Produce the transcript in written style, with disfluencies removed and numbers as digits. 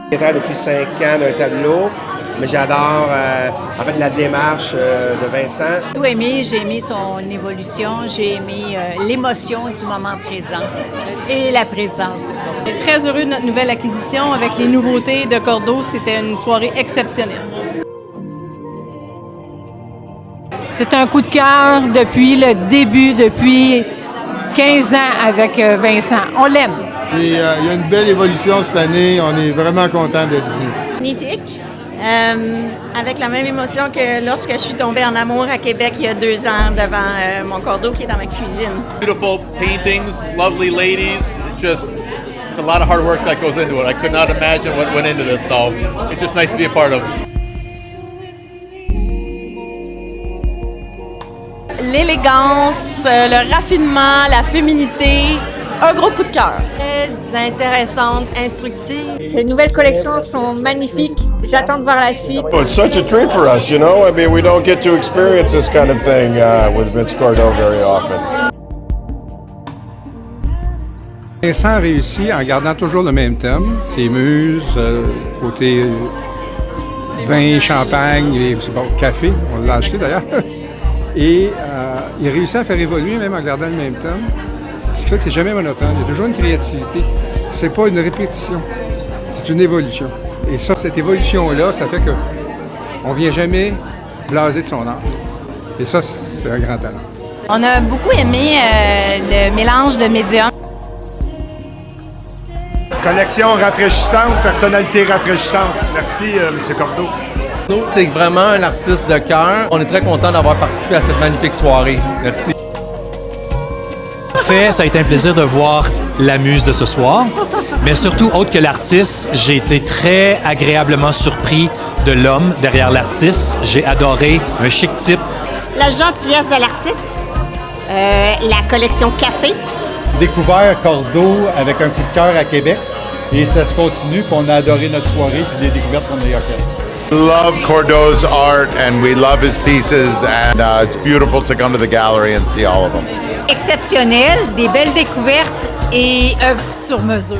Propriétaire depuis 5 ans d'un tableau, mais j'adore la démarche de Vincent. J'ai tout aimé, j'ai aimé son évolution, j'ai aimé l'émotion du moment présent et la présence de Cordeau. Je suis très heureux de notre nouvelle acquisition avec les nouveautés de Cordeau. C'était une soirée exceptionnelle. C'est un coup de cœur depuis le début, depuis 15 ans avec Vincent. On l'aime. Et il y a une belle évolution cette année. On est vraiment content d'être venu. Magnifique. Avec la même émotion que lorsque je suis tombée en amour à Québec il y a 2 ans devant mon Cordeau qui est dans ma cuisine. Beautiful paintings, lovely ladies. It's a lot of hard work that goes into it. I could not imagine what went into this, so it's just nice to be a part of. L'élégance, le raffinement, la féminité, un gros coup de cœur. Très intéressante, instructive. Ces nouvelles collections sont magnifiques. J'attends de voir la suite. Oh, it's such a treat for us, you know. I mean, we don't get to experience this kind of thing with Vince Cordeau very often. Vincent réussit en gardant toujours le même thème, ses muses, côté vin, champagne, et café, on l'a acheté d'ailleurs. Et il réussit à faire évoluer même en gardant le même thème. Ce qui fait que c'est jamais monotone. Il y a toujours une créativité. C'est pas une répétition, c'est une évolution. Et ça, cette évolution-là, ça fait qu'on ne vient jamais blasé de son art. Et ça, c'est un grand talent. On a beaucoup aimé le mélange de médias. Collection rafraîchissante, personnalité rafraîchissante. Merci, M. Cordeau. C'est vraiment un artiste de cœur. On est très content d'avoir participé à cette magnifique soirée. Merci. Ça a été un plaisir de voir la muse de ce soir, mais surtout, autre que l'artiste, j'ai été très agréablement surpris de l'homme derrière l'artiste. J'ai adoré un chic type. La gentillesse de l'artiste, la collection café. Découvert Cordeau avec un coup de cœur à Québec et ça se continue. Puis on a adoré notre soirée et les découvertes qu'on a faites. Love Cordeau's art and we love his pieces and it's beautiful to come to the gallery and see all of them. Exceptionnelle, des belles découvertes et œuvres sur mesure.